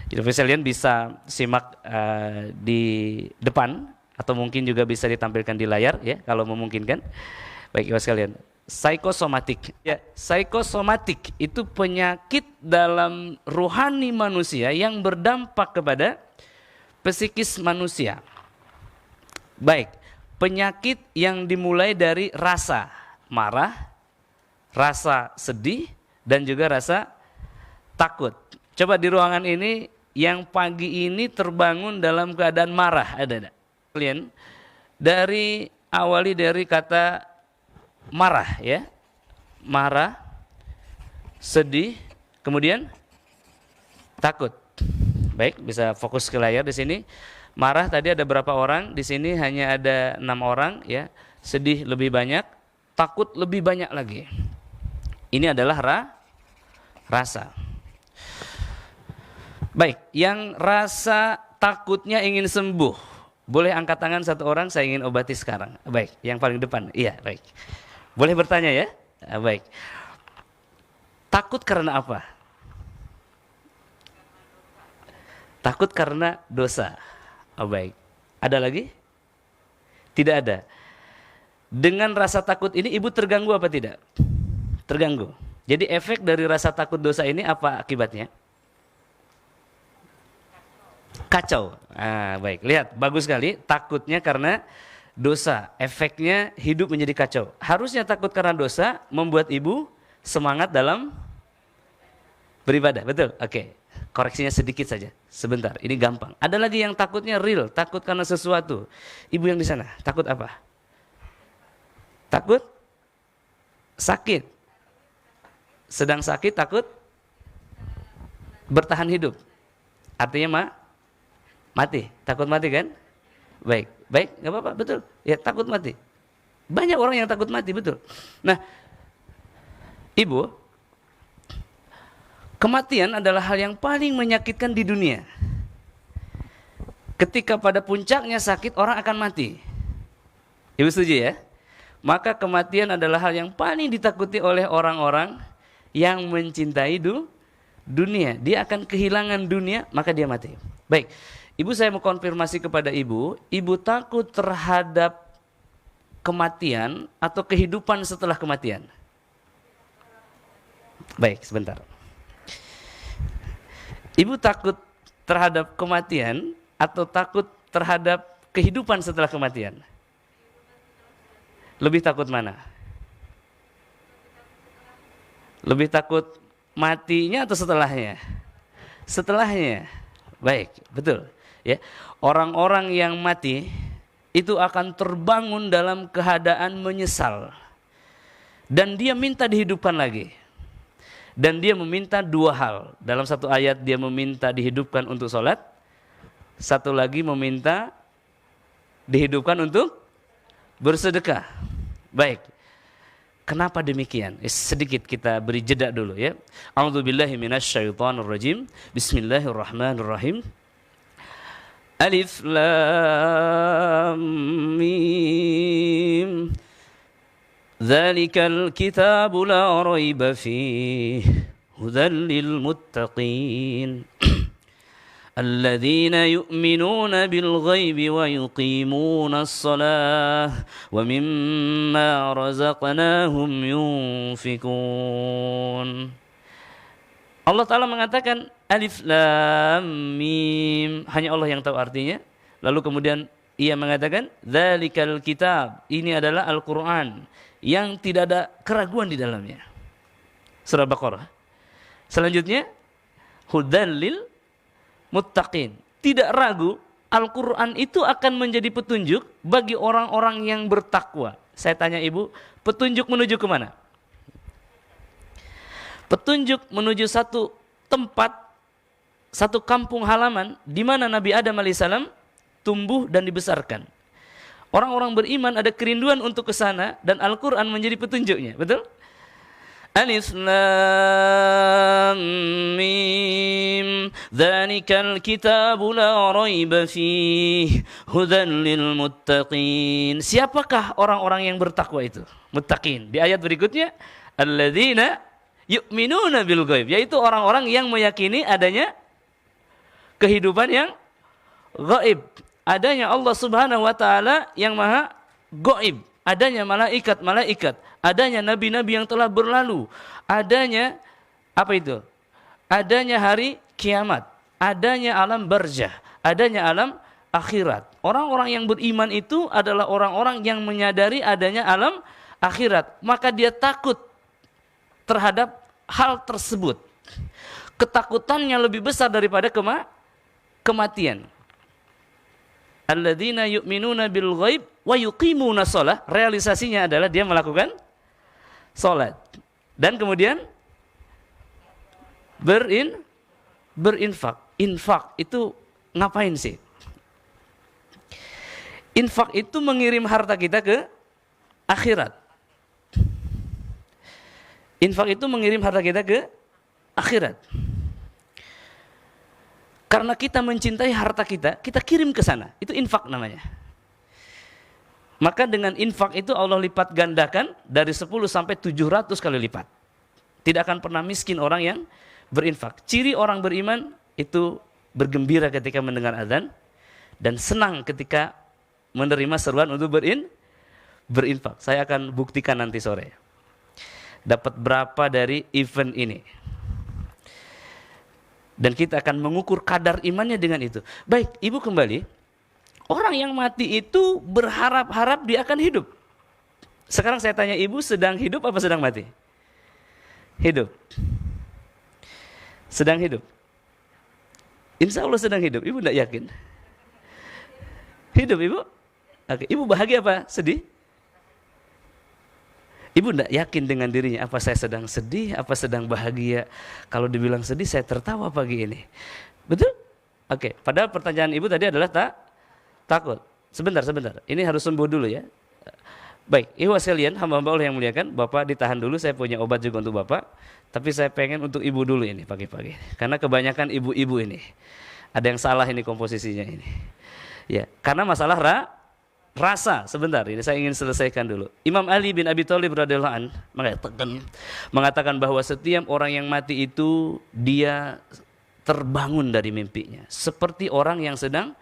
Jadi sekalian bisa simak di depan atau mungkin juga bisa ditampilkan di layar ya kalau memungkinkan. Baik Ibu sekalian, psikosomatik. Ya, psikosomatik itu penyakit dalam rohani manusia yang berdampak kepada psikis manusia. Baik, penyakit yang dimulai dari rasa marah, rasa sedih, dan juga rasa takut. Coba di ruangan ini yang pagi ini terbangun dalam keadaan marah, ada? Kalian awali dari kata marah ya. Marah, sedih, kemudian takut. Baik, bisa fokus ke layar di sini. Marah tadi ada berapa orang? Di sini hanya ada 6 orang ya. Sedih lebih banyak, takut lebih banyak lagi. Ini adalah rasa. Baik, yang rasa takutnya ingin sembuh, boleh angkat tangan satu orang, saya ingin obati sekarang. Baik, yang paling depan. Iya, baik. Boleh bertanya ya? Baik. Takut karena apa? Takut karena dosa. Baik. Ada lagi? Tidak ada. Dengan rasa takut ini ibu terganggu apa tidak? Terganggu. Jadi efek dari rasa takut dosa ini apa akibatnya? Kacau. Baik, lihat bagus sekali. Takutnya karena dosa, efeknya hidup menjadi kacau. Harusnya takut karena dosa membuat ibu semangat dalam beribadah, betul? Oke, koreksinya sedikit saja, sebentar. Ini gampang. Ada lagi yang takutnya real, takut karena sesuatu. Ibu yang di sana, takut apa? Takut sakit. Sedang sakit, takut bertahan hidup. Artinya mati, takut mati kan? Baik, nggak apa-apa, betul. Ya takut mati. Banyak orang yang takut mati, betul. Nah, ibu, kematian adalah hal yang paling menyakitkan di dunia. Ketika pada puncaknya sakit, orang akan mati. Ibu setuju ya? Maka kematian adalah hal yang paling ditakuti oleh orang-orang yang mencintai dunia. Dia akan kehilangan dunia, maka dia mati. Baik. Ibu, saya mau konfirmasi kepada ibu takut terhadap kematian atau kehidupan setelah kematian? Baik, sebentar. Ibu takut terhadap kematian atau takut terhadap kehidupan setelah kematian? Lebih takut mana? Lebih takut matinya atau setelahnya? Setelahnya. Baik, betul. Ya, orang-orang yang mati itu akan terbangun dalam keadaan menyesal dan dia minta dihidupkan lagi, dan dia meminta 2 hal. Dalam satu ayat dia meminta dihidupkan untuk sholat, satu lagi meminta dihidupkan untuk bersedekah. Baik, kenapa demikian? Sedikit kita beri jeda dulu ya. A'udzubillahi minasyaitonirrajim. Bismillahirrahmanirrahim. Alif Lam Mim. Dzalikal kitabu la raiba fihi hudan lil muttaqin. Alladzina yu'minuna bil ghaibi wa yuqimuna as-salah wa mimma razaqnahum yunfikun. Allah Ta'ala mengatakan Alif Lam Mim, hanya Allah yang tahu artinya. Lalu kemudian ia mengatakan Dzalikal kitab, ini adalah Al-Quran yang tidak ada keraguan di dalamnya. Surah Baqarah. Selanjutnya hudan lil muttaqin. Tidak ragu Al-Quran itu akan menjadi petunjuk bagi orang-orang yang bertakwa. Saya tanya ibu, petunjuk menuju kemana? Petunjuk menuju satu tempat, satu kampung halaman di mana Nabi Adam alaihissalam tumbuh dan dibesarkan. Orang-orang beriman ada kerinduan untuk ke sana dan Al-Quran menjadi petunjuknya, betul? Alif Lam Mim. Dzalikal kitabu la raiba fihi hudan lil muttaqin. Siapakah orang-orang yang bertakwa itu? Muttaqin. Di ayat berikutnya, alladzina yu'minuna bil ghaib, yaitu orang-orang yang meyakini adanya kehidupan yang gaib. Adanya Allah Subhanahu wa taala yang maha gaib. Adanya malaikat-malaikat, adanya nabi-nabi yang telah berlalu, adanya apa itu? Adanya hari kiamat, adanya alam barzah, adanya alam akhirat. Orang-orang yang beriman itu adalah orang-orang yang menyadari adanya alam akhirat, maka dia takut terhadap hal tersebut. Ketakutannya lebih besar daripada kematian. Alladzina yu'minuna bil ghaib wa yuqimuna shalah. Realisasinya adalah dia melakukan salat. Dan kemudian berinfak. Infak itu ngapain sih? Infak itu mengirim harta kita ke akhirat. Infak itu mengirim harta kita ke akhirat. Karena kita mencintai harta kita, kita kirim ke sana. Itu infak namanya. Maka dengan infak itu Allah lipat gandakan dari 10 sampai 700 kali lipat. Tidak akan pernah miskin orang yang berinfak. Ciri orang beriman itu bergembira ketika mendengar azan dan senang ketika menerima seruan untuk berinfak. Saya akan buktikan nanti sore. Dapat berapa dari event ini. Dan kita akan mengukur kadar imannya dengan itu. Baik, ibu kembali. Orang yang mati itu berharap-harap dia akan hidup. Sekarang saya tanya ibu, sedang hidup apa sedang mati? Hidup. Sedang hidup. Insya Allah sedang hidup. Ibu tidak yakin? Hidup ibu? Oke. Ibu bahagia apa? Sedih? Ibu tidak yakin dengan dirinya, apa saya sedang sedih, apa sedang bahagia. Kalau dibilang sedih, saya tertawa pagi ini. Betul? Oke, padahal pertanyaan ibu tadi adalah takut. Sebentar. Ini harus sembuh dulu ya. Baik, ibu sekalian, hamba-hamba Allah yang muliakan, Bapak ditahan dulu, saya punya obat juga untuk Bapak. Tapi saya pengen untuk ibu dulu ini pagi-pagi. Karena kebanyakan ibu-ibu ini. Ada yang salah ini komposisinya ini. Ya, karena masalah rasa. Sebentar, ini saya ingin selesaikan dulu. Imam Ali bin Abi Thalib radhiyallahu an mengatakan bahwa setiap orang yang mati itu dia terbangun dari mimpinya, seperti orang yang sedang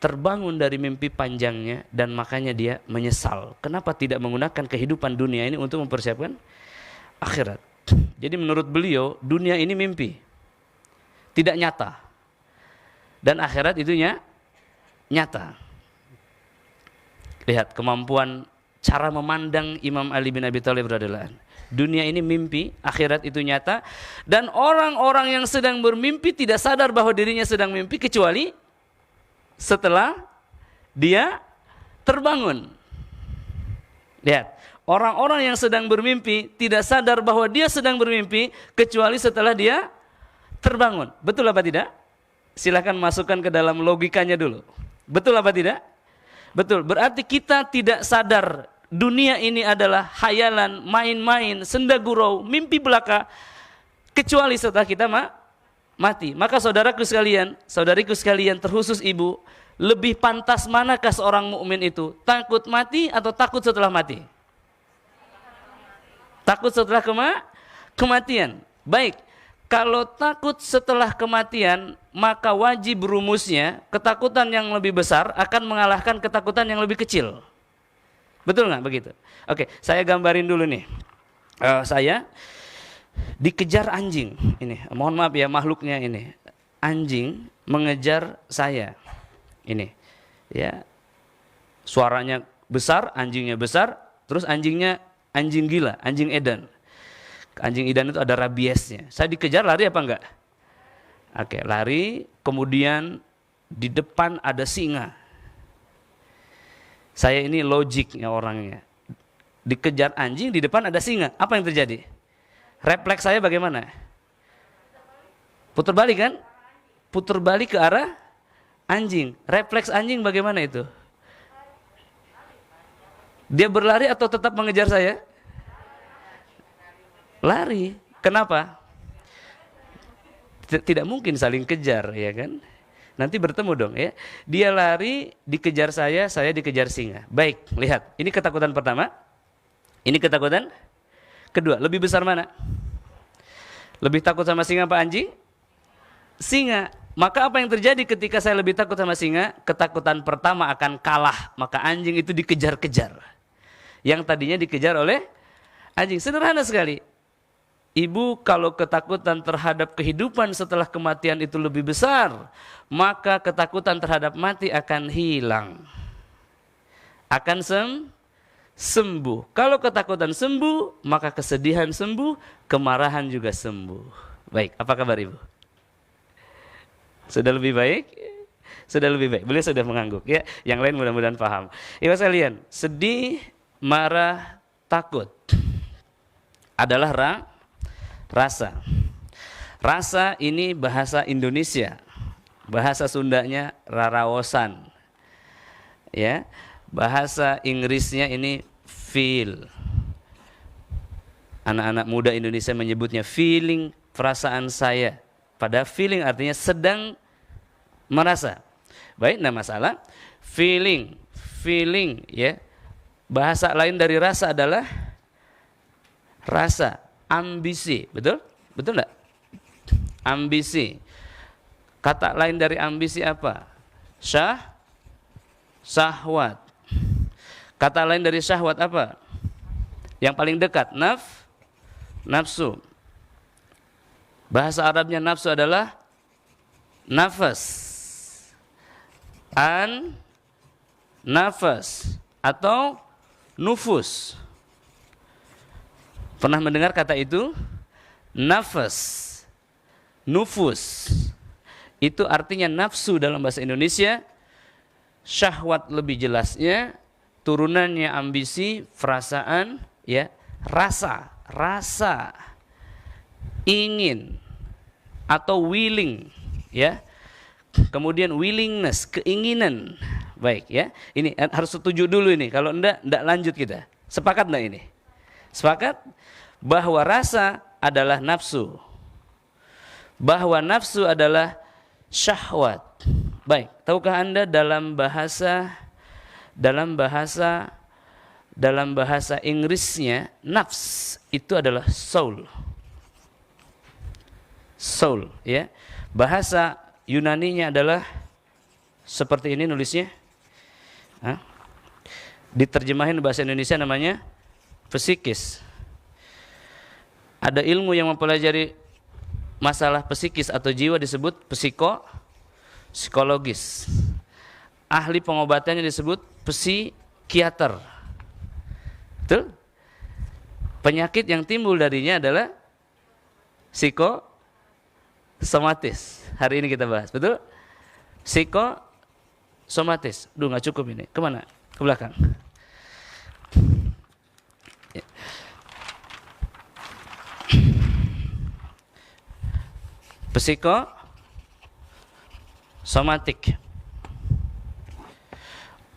terbangun dari mimpi panjangnya, dan makanya dia menyesal kenapa tidak menggunakan kehidupan dunia ini untuk mempersiapkan akhirat. Jadi menurut beliau dunia ini mimpi, tidak nyata, dan akhirat itu nyata. Lihat kemampuan cara memandang Imam Ali bin Abi Thalib radhiyallahu anhu. Dunia ini mimpi, akhirat itu nyata, dan orang-orang yang sedang bermimpi tidak sadar bahwa dirinya sedang mimpi kecuali setelah dia terbangun. Lihat, orang-orang yang sedang bermimpi tidak sadar bahwa dia sedang bermimpi kecuali setelah dia terbangun. Betul apa tidak? Silakan masukkan ke dalam logikanya dulu. Betul apa tidak? Betul, berarti kita tidak sadar dunia ini adalah hayalan, main-main, senda gurau, mimpi belaka, kecuali setelah kita mati. Maka saudaraku sekalian, saudariku sekalian, terkhusus ibu, lebih pantas manakah seorang mukmin itu? Takut mati atau takut setelah mati? Takut setelah kematian. Baik, kalau takut setelah kematian, maka wajib rumusnya ketakutan yang lebih besar akan mengalahkan ketakutan yang lebih kecil. Betul nggak begitu? Oke, saya gambarin dulu nih. Saya dikejar anjing. Ini, mohon maaf ya makhluknya ini. Anjing mengejar saya. Ini, ya. Suaranya besar, anjingnya besar, terus anjingnya anjing gila, anjing edan. Anjing edan itu ada rabiesnya. Saya dikejar, lari apa enggak? Oke, lari, kemudian di depan ada singa. Saya ini logiknya orangnya. Dikejar anjing, di depan ada singa. Apa yang terjadi? Refleks saya bagaimana? Putar balik kan? Putar balik ke arah anjing. Refleks anjing bagaimana itu? Dia berlari atau tetap mengejar saya? Lari. Kenapa? Tidak mungkin saling kejar, ya kan? Nanti bertemu dong ya. Dia lari, dikejar saya dikejar singa. Baik, lihat. Ini ketakutan pertama. Ini ketakutan kedua. Lebih besar mana? Lebih takut sama singa apa anjing? singa. Maka apa yang terjadi ketika saya lebih takut sama singa? Ketakutan pertama akan kalah, maka anjing itu dikejar-kejar. Yang tadinya dikejar oleh anjing. Sederhana sekali. Ibu kalau ketakutan terhadap kehidupan setelah kematian itu lebih besar, maka ketakutan terhadap mati akan hilang. Akan sembuh. Kalau ketakutan sembuh, maka kesedihan sembuh, kemarahan juga sembuh. Baik, apa kabar Ibu? Sudah lebih baik? Sudah lebih baik. Beliau sudah mengangguk ya. Yang lain mudah-mudahan paham. Ibu sekalian, sedih, marah, takut adalah rasa. Rasa ini bahasa Indonesia. Bahasa Sundanya raraosan. Ya. Bahasa Inggrisnya ini feel. Anak-anak muda Indonesia menyebutnya feeling, perasaan saya. Pada feeling artinya sedang merasa. Baik, tidak masalah. Feeling ya. Bahasa lain dari rasa adalah rasa, ambisi, betul? Betul enggak? Ambisi. Kata lain dari ambisi apa? Syahwat. Kata lain dari syahwat apa? Yang paling dekat, nafsu. Bahasa Arabnya nafsu adalah nafas. Nafas atau nufus. Pernah mendengar kata itu? Nafas, nufus. Itu artinya nafsu dalam bahasa Indonesia. Syahwat lebih jelasnya, turunannya ambisi, perasaan, ya, rasa, ingin atau willing, ya. Kemudian willingness, keinginan. Baik ya. Ini harus setuju dulu ini. Kalau enggak lanjut kita. Sepakat enggak ini? Sepakat bahwa rasa adalah nafsu. Bahwa nafsu adalah syahwat. Baik, tahukah Anda dalam bahasa Inggrisnya nafs itu adalah soul. Soul, ya. Bahasa Yunaninya adalah seperti ini nulisnya. Diterjemahin bahasa Indonesia namanya psikis. Ada ilmu yang mempelajari masalah psikis atau jiwa disebut psikologis. Ahli pengobatannya disebut psikiater. Betul? Penyakit yang timbul darinya adalah psikosomatis. Hari ini kita bahas, betul? Psikosomatis. Duh, nggak cukup ini. Kemana? Ke belakang. Ya. Psikosomatik.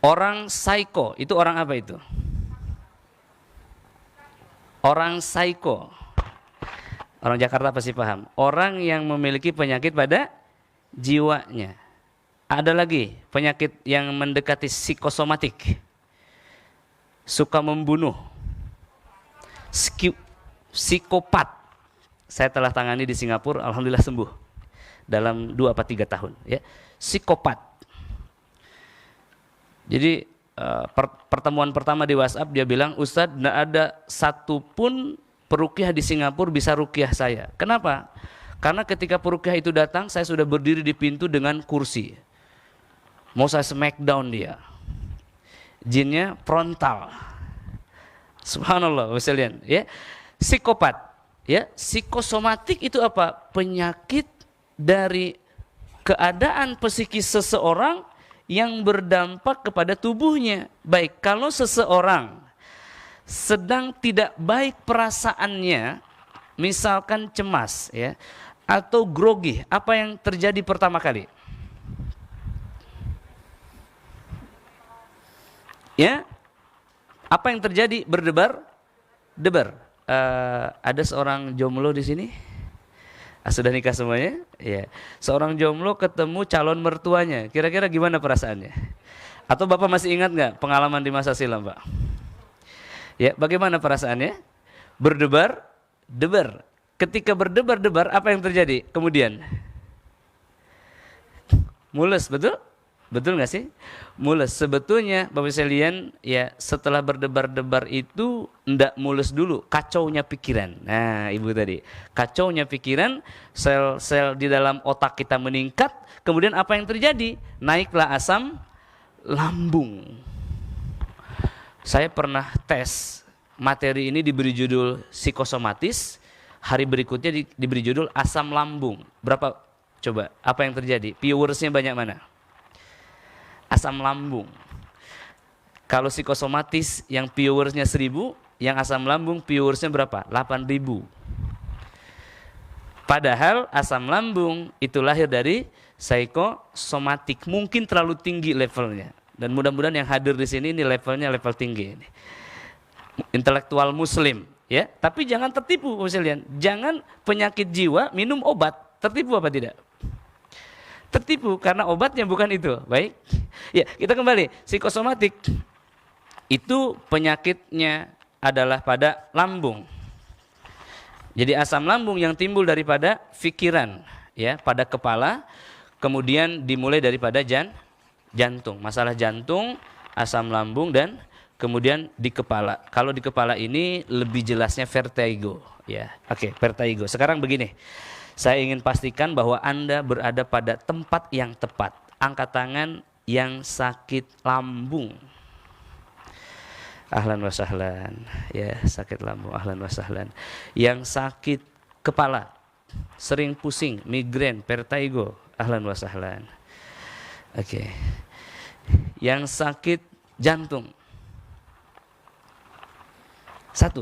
Orang psycho, itu orang apa itu? Orang psycho. Orang Jakarta pasti paham. Orang yang memiliki penyakit pada jiwanya. Ada lagi penyakit yang mendekati psikosomatik. Suka membunuh. Psikopat. Saya telah tangani di Singapura, alhamdulillah sembuh. Dalam 2 atau 3 tahun. Ya. Psikopat. Jadi pertemuan pertama di WhatsApp dia bilang, Ustadz, tidak ada satupun peruqyah di Singapura bisa ruqyah saya. Kenapa? Karena ketika peruqyah itu datang, saya sudah berdiri di pintu dengan kursi. Mau saya smackdown dia. Jinnya frontal. Subhanallah, sekalian, ya. Psikopat, ya. Psikosomatik itu apa? Penyakit dari keadaan psikis seseorang yang berdampak kepada tubuhnya. Baik, kalau seseorang sedang tidak baik perasaannya, misalkan cemas, ya, atau grogi, apa yang terjadi pertama kali? Ya, apa yang terjadi? Berdebar. Ada seorang jomblo di sini. Sudah nikah semuanya? Ya. Seorang jomblo ketemu calon mertuanya. Kira-kira gimana perasaannya? Atau Bapak masih ingat nggak pengalaman di masa silam, Pak? Ya, bagaimana perasaannya? Berdebar. Ketika berdebar-debar, apa yang terjadi? Kemudian Mules, betul? Betul nggak sih? Mules. Sebetulnya Bapak sekalian ya setelah berdebar-debar itu ndak mules dulu, kacaunya pikiran. Nah, Ibu tadi, kacaunya pikiran, sel-sel di dalam otak kita meningkat, kemudian apa yang terjadi? Naiklah asam lambung. Saya pernah tes materi ini diberi judul psikosomatis, hari berikutnya diberi judul asam lambung. Berapa? Coba, apa yang terjadi? Viewersnya banyak mana? Asam lambung. Kalau psikosomatis yang viewersnya 1000, yang asam lambung viewersnya berapa? 8000. Padahal asam lambung itu lahir dari psikosomatik, mungkin terlalu tinggi levelnya. Dan mudah-mudahan yang hadir di sini ini levelnya level tinggi ini. Intelektual muslim, ya. Tapi jangan tertipu, misalnya. Jangan penyakit jiwa minum obat. Tertipu apa tidak? Tertipu karena obatnya bukan itu. Baik. Ya, kita kembali. Psikosomatik itu penyakitnya adalah pada lambung. Jadi asam lambung yang timbul daripada pikiran, ya, pada kepala, kemudian dimulai daripada jantung. Masalah jantung, asam lambung, dan kemudian di kepala. Kalau di kepala ini lebih jelasnya vertigo, ya. Oke, vertigo. Sekarang begini. Saya ingin pastikan bahwa Anda berada pada tempat yang tepat. Angkat tangan yang sakit lambung. Ahlan wa sahlan. Ya, sakit lambung. Ahlan wa sahlan. Yang sakit kepala, sering pusing, migrain, vertigo. Ahlan wa sahlan. Oke. Yang sakit jantung. 1,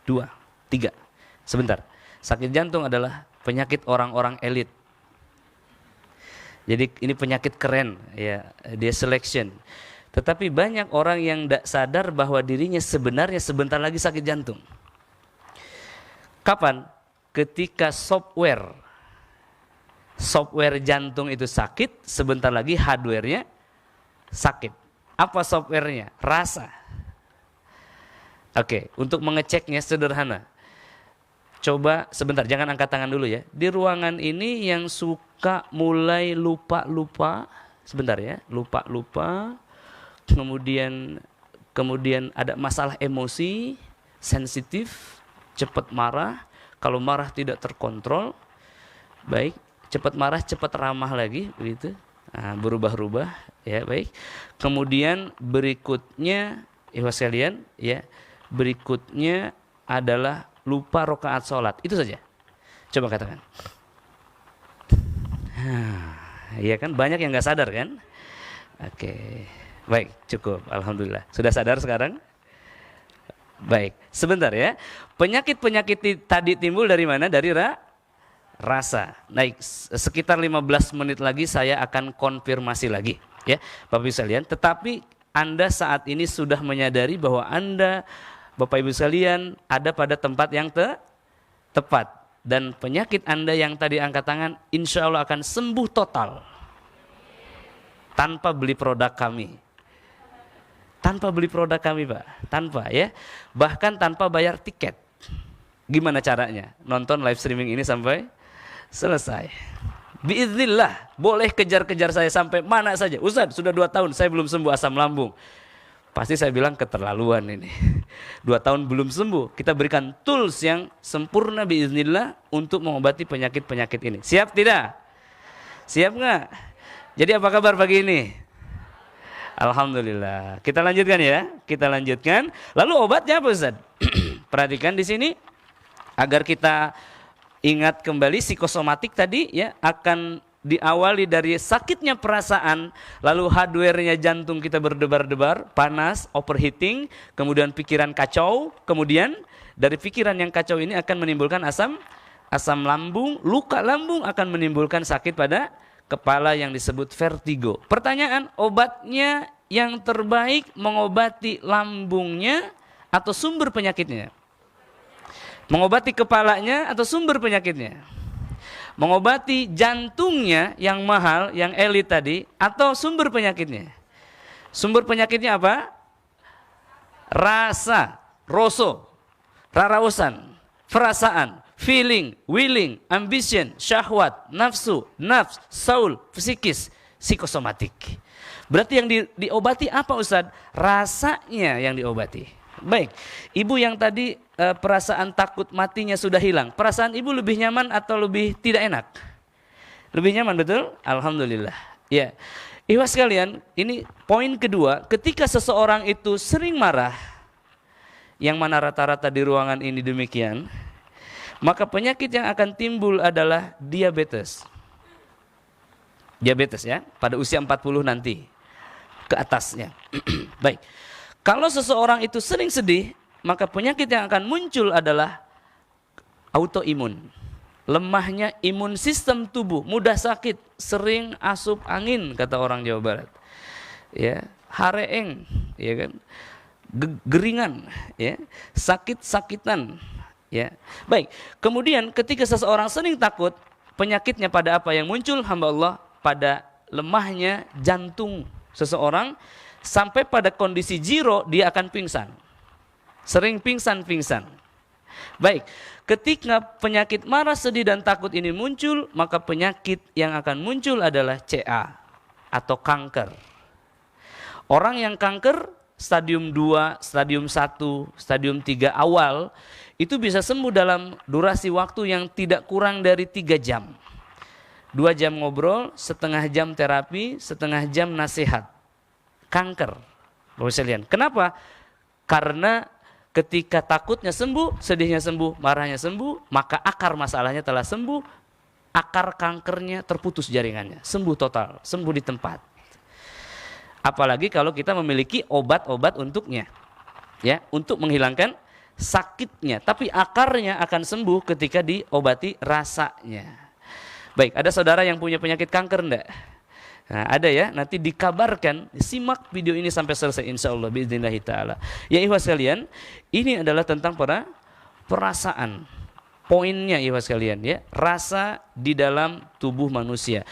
2, 3. Sebentar. Sakit jantung adalah penyakit orang-orang elit. Jadi ini penyakit keren, ya, dia selection. Tetapi banyak orang yang tidak sadar bahwa dirinya sebenarnya sebentar lagi sakit jantung. Kapan? Ketika software jantung itu sakit, sebentar lagi hardware-nya sakit. Apa software-nya? Rasa. Oke, untuk mengeceknya sederhana. Coba sebentar, jangan angkat tangan dulu ya. Di ruangan ini yang suka mulai lupa-lupa, sebentar ya, lupa-lupa, kemudian ada masalah emosi, sensitif, cepat marah, kalau marah tidak terkontrol, baik, cepat marah, cepat ramah lagi, begitu, nah, berubah-ubah, ya baik. Kemudian berikutnya, ikhwan sekalian, ya, berikutnya adalah lupa rakaat sholat, itu saja. Coba katakan. Iya kan, banyak yang nggak sadar kan? Oke, baik, cukup, alhamdulillah. Sudah sadar sekarang? Baik, sebentar ya. Penyakit-penyakit tadi timbul dari mana? Dari rasa. Naik sekitar 15 menit lagi saya akan konfirmasi lagi, ya, Bapak Ibu sekalian. Tetapi Anda saat ini sudah menyadari bahwa Anda, Bapak Ibu sekalian, ada pada tempat yang tepat. Dan penyakit Anda yang tadi angkat tangan, insya Allah akan sembuh total. Tanpa beli produk kami. Tanpa beli produk kami, Pak. Tanpa, ya. Bahkan tanpa bayar tiket. Gimana caranya? Nonton live streaming ini sampai selesai. Biiznillah, boleh kejar-kejar saya sampai mana saja. Ustaz, sudah 2 tahun saya belum sembuh asam lambung. Pasti saya bilang keterlaluan ini. 2 tahun belum sembuh. Kita berikan tools yang sempurna biiznillah untuk mengobati penyakit-penyakit ini. Siap tidak? Siap nggak? Jadi apa kabar pagi ini? Alhamdulillah. Kita lanjutkan ya. Kita lanjutkan. Lalu obatnya apa, Ustaz? Perhatikan di sini agar kita ingat kembali psikosomatik tadi, ya, akan diawali dari sakitnya perasaan, lalu hardware-nya jantung kita berdebar-debar, panas, overheating, kemudian pikiran kacau, kemudian dari pikiran yang kacau ini akan menimbulkan asam lambung, luka lambung akan menimbulkan sakit pada kepala yang disebut vertigo. Pertanyaan, obatnya yang terbaik mengobati lambungnya atau sumber penyakitnya? Mengobati kepalanya atau sumber penyakitnya? Mengobati jantungnya yang mahal, yang elit tadi, atau sumber penyakitnya? Sumber penyakitnya apa? Rasa, rasa, rarausan, perasaan, feeling, willing, ambition, syahwat, nafsu, nafs, soul, psikis, psikosomatik. Berarti yang diobati apa Ustadz? Rasanya yang diobati. Baik, ibu yang tadi perasaan takut matinya sudah hilang. Perasaan ibu lebih nyaman atau lebih tidak enak? Lebih nyaman, betul? Alhamdulillah. Ya, ikhwas sekalian, ini poin kedua. Ketika seseorang itu sering marah, yang mana rata-rata di ruangan ini demikian, maka penyakit yang akan timbul adalah diabetes. Diabetes ya, pada usia 40 nanti ke atasnya. Baik. Kalau seseorang itu sering sedih, maka penyakit yang akan muncul adalah autoimun. Lemahnya imun sistem tubuh, mudah sakit, sering asup angin kata orang Jawa Barat. Ya, hareeng, ya kan? Geringan, ya, sakit-sakitan, ya. Baik. Kemudian ketika seseorang sering takut, penyakitnya pada apa yang muncul hamba Allah? Pada lemahnya jantung seseorang sampai pada kondisi zero dia akan pingsan. Sering pingsan-pingsan. Baik, ketika penyakit marah, sedih dan takut ini muncul, maka penyakit yang akan muncul adalah CA atau kanker. Orang yang kanker stadium 2, stadium 1, stadium 3 awal itu bisa sembuh dalam durasi waktu yang tidak kurang dari 3 jam. 2 jam ngobrol, setengah jam terapi, setengah jam nasihat. Kanker. Bapak sekalian. Kenapa? Karena ketika takutnya sembuh, sedihnya sembuh, marahnya sembuh, maka akar masalahnya telah sembuh, akar kankernya terputus jaringannya, sembuh total, sembuh di tempat. Apalagi kalau kita memiliki obat-obat untuknya, ya, untuk menghilangkan sakitnya. Tapi akarnya akan sembuh ketika diobati rasanya. Baik, ada saudara yang punya penyakit kanker enggak? Nah, ada ya, nanti dikabarkan, simak video ini sampai selesai insyaallah biidznillahi taala. Ya ikhwas sekalian, ini adalah tentang perasaan. Poinnya ikhwas sekalian ya, rasa di dalam tubuh manusia.